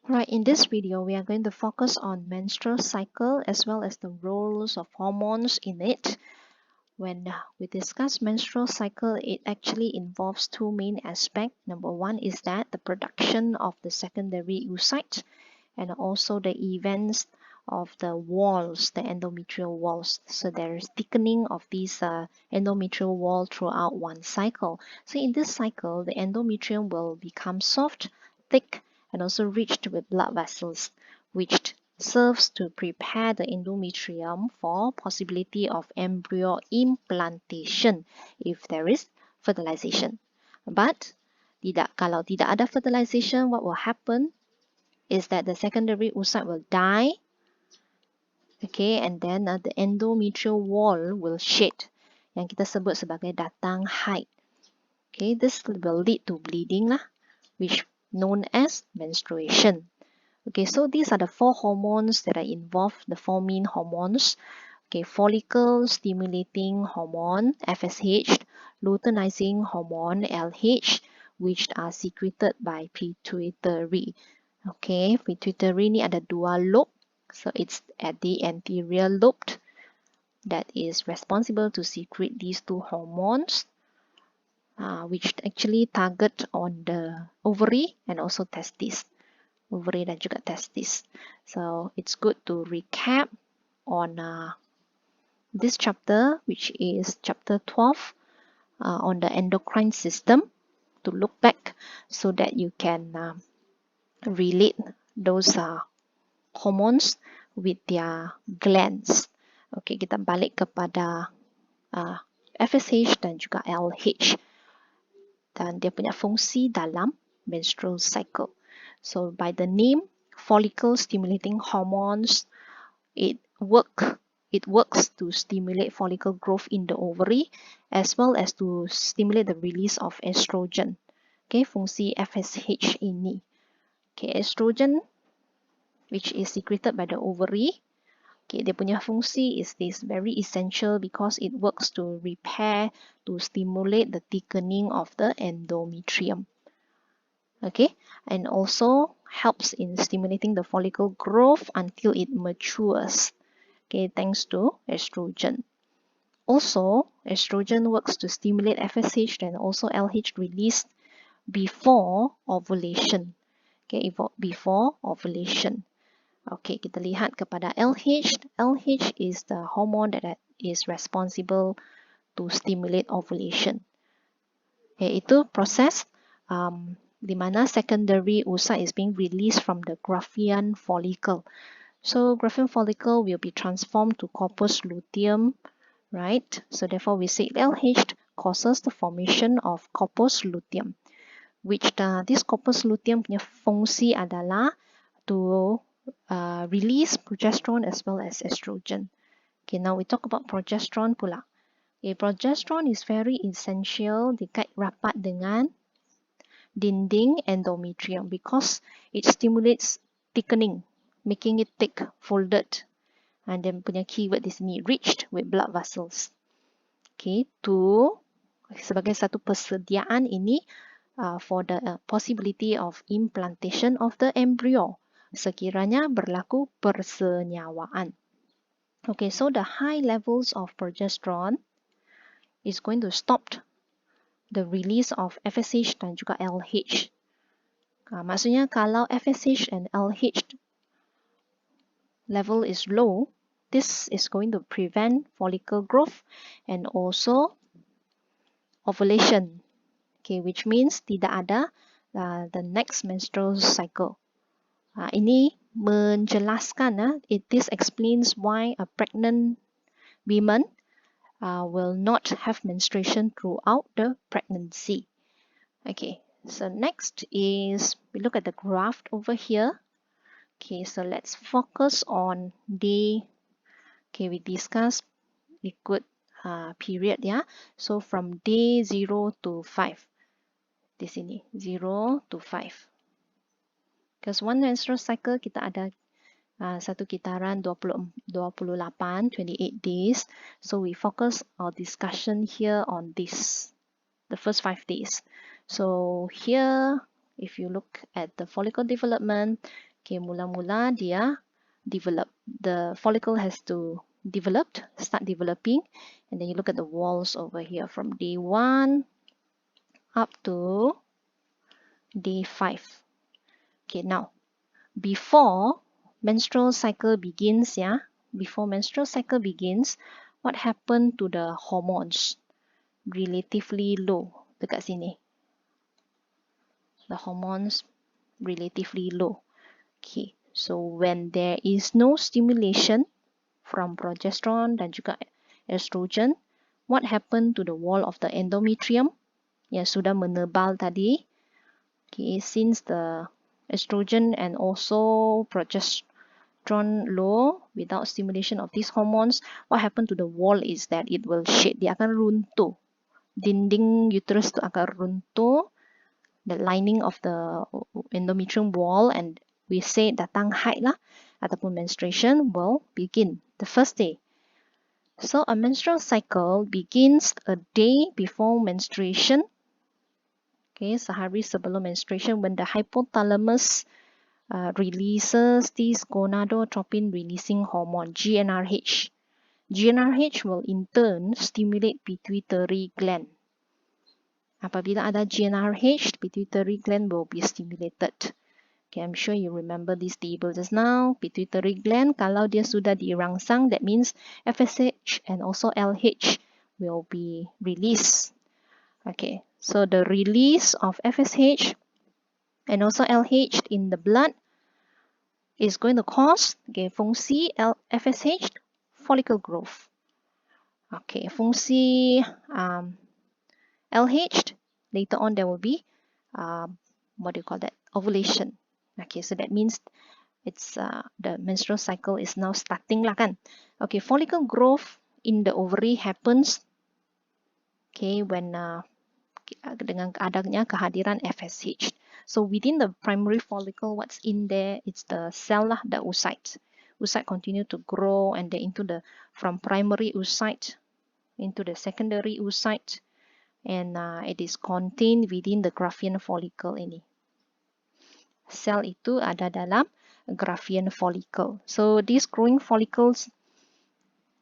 Right, in this video, we are going to focus on menstrual cycle as well as the roles of hormones in it. When we discuss menstrual cycle, it actually involves two main aspects. Number one is that the production of the secondary oocyte and also the events of the walls, the endometrial walls. So there is thickening of these endometrial wall throughout one cycle. So in this cycle, the endometrium will become soft, thick, and also rich with blood vessels, which serves to prepare the endometrium for possibility of embryo implantation if there is fertilization. But kalau tidak ada fertilization, what will happen is that the secondary oocyte will die, okay, and then the endometrial wall will shed, yang kita sebut sebagai datang haid. Okay, this will lead to bleeding lah, which known as menstruation. Okay, so these are the four hormones that are involved, the four main hormones. Okay, follicle stimulating hormone, FSH, luteinizing hormone, LH, which are secreted by pituitary. Okay, pituitary ni ada dua lobe. So it's at the anterior lobe that is responsible to secrete these two hormones, which actually target on the ovary and also testis. Ovary dan juga testis. So it's good to recap on this chapter, which is chapter 12 on the endocrine system, to look back so that you can relate those hormones with their glands. Okay, kita balik kepada FSH dan juga LH dan dia punya fungsi dalam menstrual cycle. So by the name follicle stimulating hormones, it works to stimulate follicle growth in the ovary as well as to stimulate the release of estrogen. Okay, fungsi FSH ini. Okay, estrogen, which is secreted by the ovary. Okay, dia punya fungsi is this very essential because it works to repair, to stimulate the thickening of the endometrium. Okay, and also helps in stimulating the follicle growth until it matures. Okay, thanks to estrogen. Also, estrogen works to stimulate FSH and also LH release before ovulation. Okay, before ovulation. Okay, kita lihat kepada LH. LH is the hormone that is responsible to stimulate ovulation. Iaitu proses di mana secondary oocyte is being released from the Graafian follicle. So Graafian follicle will be transformed to corpus luteum, right? So therefore we say LH causes the formation of corpus luteum, which this corpus luteum punya fungsi adalah to release progesterone as well as estrogen. Okay, now we talk about progesterone pula. Okay, progesterone is very essential, dikait rapat dengan dinding endometrium because it stimulates thickening, making it thick, folded. And then punya keyword di sini, reached with blood vessels. Okay, to sebagai satu persediaan ini for the possibility of implantation of the embryo sekiranya berlaku persenyawaan. Okay, so the high levels of progesterone is going to stop the release of FSH dan juga LH. Maksudnya kalau FSH and LH level is low, this is going to prevent follicle growth and also ovulation. Okay, which means tidak ada the next menstrual cycle. Ini menjelaskan, this explains why a pregnant woman will not have menstruation throughout the pregnancy. Okay, so next is we look at the graph over here. Okay, so let's focus on day. Okay, we discuss ikut period ya. So from day 0 to 5. Di sini 0 to 5. Because one menstrual cycle kita ada satu kitaran 28 days. So we focus our discussion here on this, the first 5 days. So here, if you look at the follicle development, Okay, mula-mula dia develop. The follicle has to start developing, and then you look at the walls over here from day 1 up to day 5. Okay, now before menstrual cycle begins, what happened to the hormones? Relatively low. Dekat sini. The hormones relatively low. Okay, so when there is no stimulation from progesterone dan juga estrogen, what happened to the wall of the endometrium yang sudah menebal tadi? Okay, since the estrogen and also progesterone low without stimulation of these hormones, what happened to the wall is that it will shade. Dia akan runtuh. Dinding uterus tu akan runtuh. The lining of the endometrium wall, and we say datang haid lah ataupun menstruation will begin the first day. So a menstrual cycle begins a day before menstruation. Okay, sehari sebelum menstruation, when the hypothalamus releases this gonadotropin releasing hormone GnRH. GnRH will in turn stimulate pituitary gland. Apabila ada GnRH, pituitary gland will be stimulated. Okay, I'm sure you remember this table just now. Pituitary gland, kalau dia sudah dirangsang, that means FSH and also LH will be released. Okay, so the release of FSH and also LH in the blood is going to cause, fungsi FSH, follicle growth. Okay, fungsi LH, later on there will be, what do you call that, ovulation. Okay, so that means it's the menstrual cycle is now starting lah kan. Okay, follicle growth in the ovary happens, okay, when dengan adanya kehadiran FSH. So within the primary follicle, what's in there? It's the cell lah, the oocyte. Oocyte continue to grow, and then from primary oocyte into the secondary oocyte, and it is contained within the Graafian follicle ini. Sel itu ada dalam Graafian follicle. So these growing follicles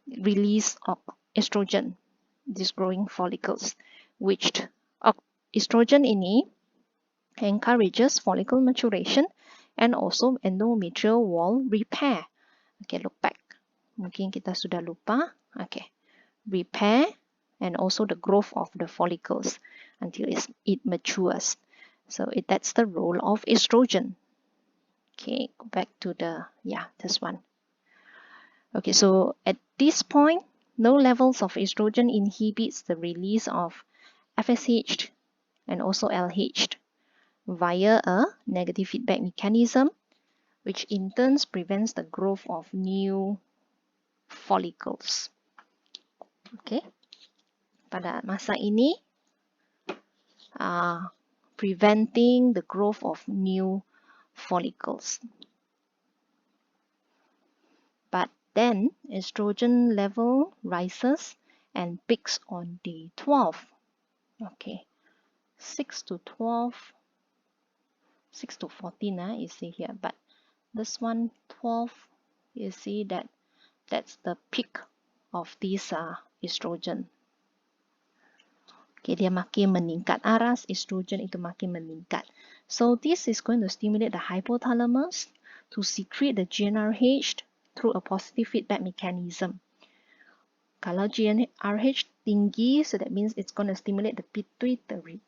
release of estrogen. These growing follicles, which estrogen ini encourages follicle maturation and also endometrial wall repair. Okay, look back. Mungkin kita sudah lupa. Okay, repair and also the growth of the follicles until it matures. So that's the role of estrogen. Okay, go back to this one. Okay, so at this point, low levels of estrogen inhibits the release of FSH and also LH via a negative feedback mechanism, which in turn prevents the growth of new follicles. Okay, pada masa ini, preventing the growth of new follicles. But then estrogen level rises and peaks on day 12. Okay, 6 to 12, 6 to 14, you see here, but this one 12, you see that's the peak of this estrogen. Okay, dia makin meningkat. Aras estrogen itu makin meningkat. So this is going to stimulate the hypothalamus to secrete the GnRH through a positive feedback mechanism. Kalau GnRH tinggi, so that means it's going to stimulate the pituitary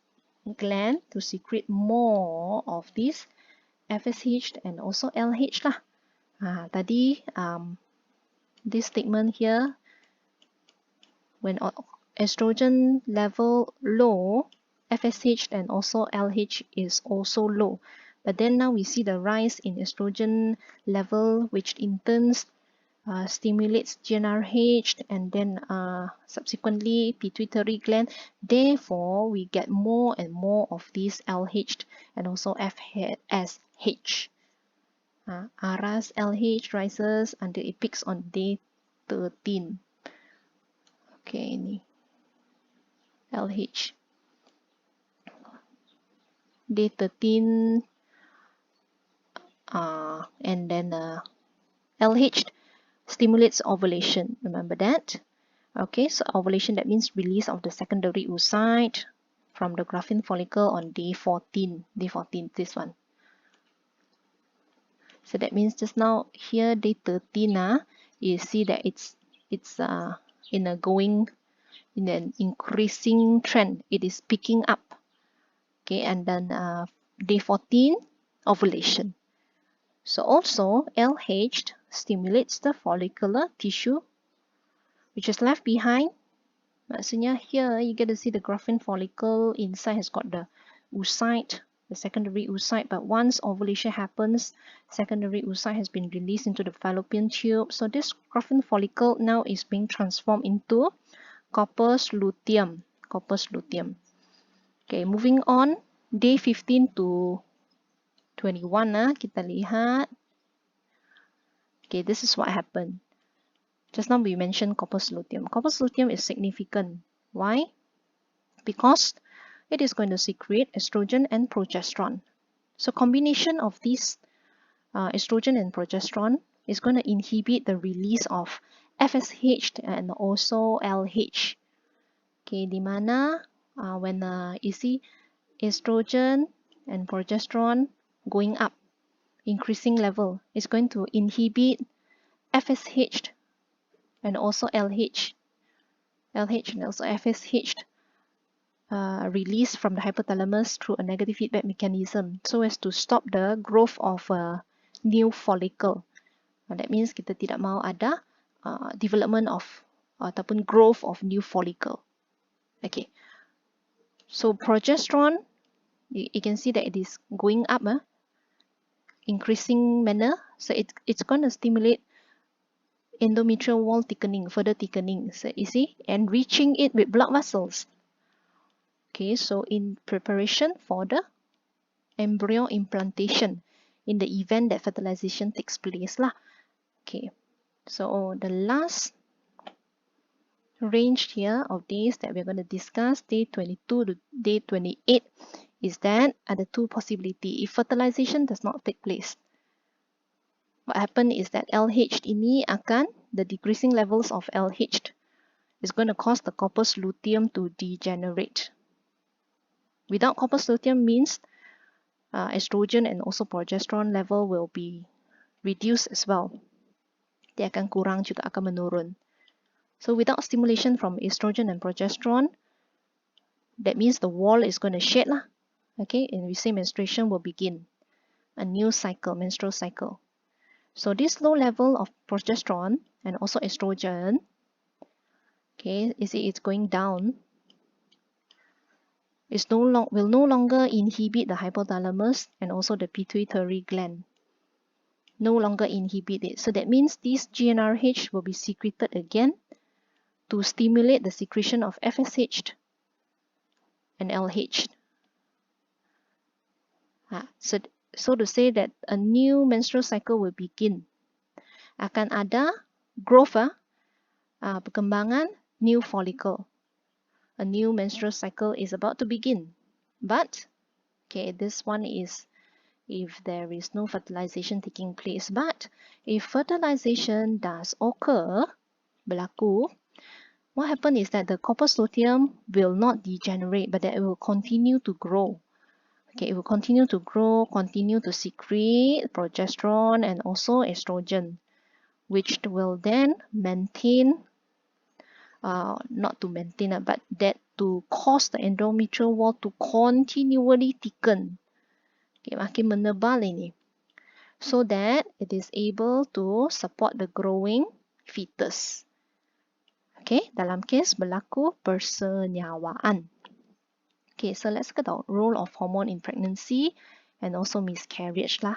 gland to secrete more of this FSH and also LH lah. Tadi this statement here, when estrogen level low, FSH and also LH is also low. But then now we see the rise in estrogen level, which in turn stimulates GnRH and then subsequently pituitary gland. Therefore, we get more and more of these LH and also FSH. Aras LH rises until it peaks on day 13. Okay, ini LH. Day 13 and then LH stimulates ovulation. Remember that? Okay, so ovulation, that means release of the secondary oocyte from the graphene follicle on day 14. Day 14, this one. So that means just now here day 13, you see that it's in an increasing trend. It is picking up. Okay, and then day 14, ovulation. So also LH stimulates the follicular tissue which is left behind. Maksudnya here you get to see the graphene follicle inside has got the oocyte, the secondary oocyte, but once ovulation happens, secondary oocyte has been released into the fallopian tube. So this graphene follicle now is being transformed into corpus luteum. Corpus luteum. Okay, moving on, day 15 to 21, kita lihat. Okay, this is what happened. Just now we mentioned corpus luteum. Corpus luteum is significant. Why? Because it is going to secrete estrogen and progesterone. So combination of these estrogen and progesterone is going to inhibit the release of FSH and also LH. Okay, di mana when you see estrogen and progesterone going up, increasing level, is going to inhibit FSH and also LH and also FSH released from the hypothalamus through a negative feedback mechanism so as to stop the growth of a new follicle. That means kita tidak mahu ada development of ataupun growth of new follicle. Okay. So progesterone, you can see that it is going up, increasing manner. So it's going to stimulate endometrial wall thickening, further thickening. So you see, enriching it with blood vessels. Okay, so in preparation for the embryo implantation in the event that fertilization takes place lah. Okay, so the last range here of days that we're going to discuss, day 22 to day 28, is that are the two possibilities. If fertilization does not take place, what happen is that LH ini akan, the decreasing levels of LH is going to cause the corpus luteum to degenerate. Without corpus luteum means estrogen and also progesterone level will be reduced as well. Dia akan kurang juga, akan menurun. So without stimulation from estrogen and progesterone, that means the wall is going to shed lah. Okay, and we say menstruation will begin. A new cycle, menstrual cycle. So this low level of progesterone and also estrogen, okay, you see it's going down, will no longer inhibit the hypothalamus and also the pituitary gland. No longer inhibit it. So that means this GnRH will be secreted again to stimulate the secretion of FSH and LH. So to say that a new menstrual cycle will begin. Akan ada growth, perkembangan new follicle. A new menstrual cycle is about to begin. But, okay, this one is if there is no fertilization taking place. But if fertilization does occur, berlaku, what happens is that the corpus luteum will not degenerate, but that it will continue to grow. Okay, it will continue to grow, continue to secrete progesterone and also estrogen, which will then maintain, not to maintain, but that to cause the endometrial wall to continually thicken. Okay, makin menebal ini, so that it is able to support the growing fetus. Okay, dalam kes berlaku persenyawaan. Okay, so let's look at the role of hormone in pregnancy and also miscarriage lah.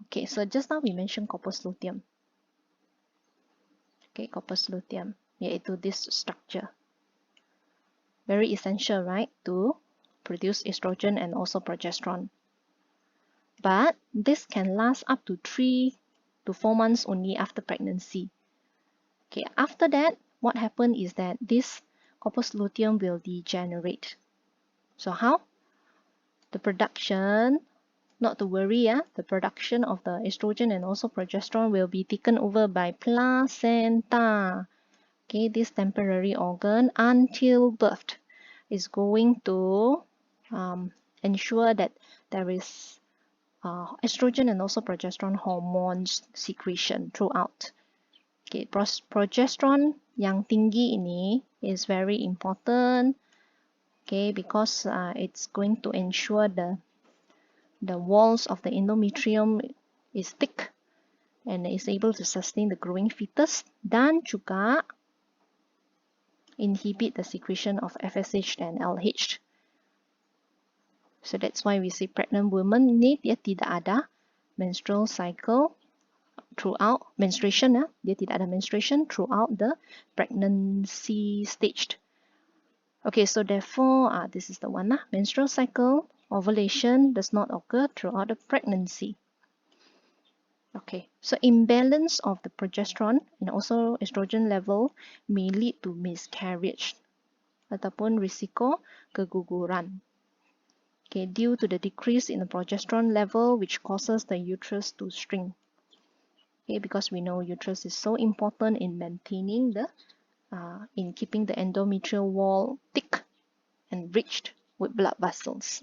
Okay, so just now we mentioned corpus luteum. Okay, corpus luteum, iaitu this structure. Very essential, right, to produce estrogen and also progesterone. But this can last up to 3 to 4 months only after pregnancy. Okay, after that, what happens is that this corpus luteum will degenerate. So how? The production not to worry, the production of the estrogen and also progesterone will be taken over by placenta. Okay, this temporary organ until birth is going to ensure that there is estrogen and also progesterone hormones secretion throughout. Okay, progesterone yang tinggi ini is very important. Okay, because it's going to ensure the walls of the endometrium is thick and is able to sustain the growing fetus dan juga inhibit the secretion of FSH and LH. So that's why we say pregnant women ini dia tidak ada menstrual cycle throughout menstruation, dia tidak ada menstruation throughout the pregnancy stage. Okay, so therefore, this is the one. Menstrual cycle ovulation does not occur throughout the pregnancy. Okay, so imbalance of the progesterone and also estrogen level may lead to miscarriage ataupun risiko keguguran. Okay, due to the decrease in the progesterone level which causes the uterus to shrink. Okay, because we know uterus is so important in maintaining in keeping the endometrial wall thick and rich with blood vessels.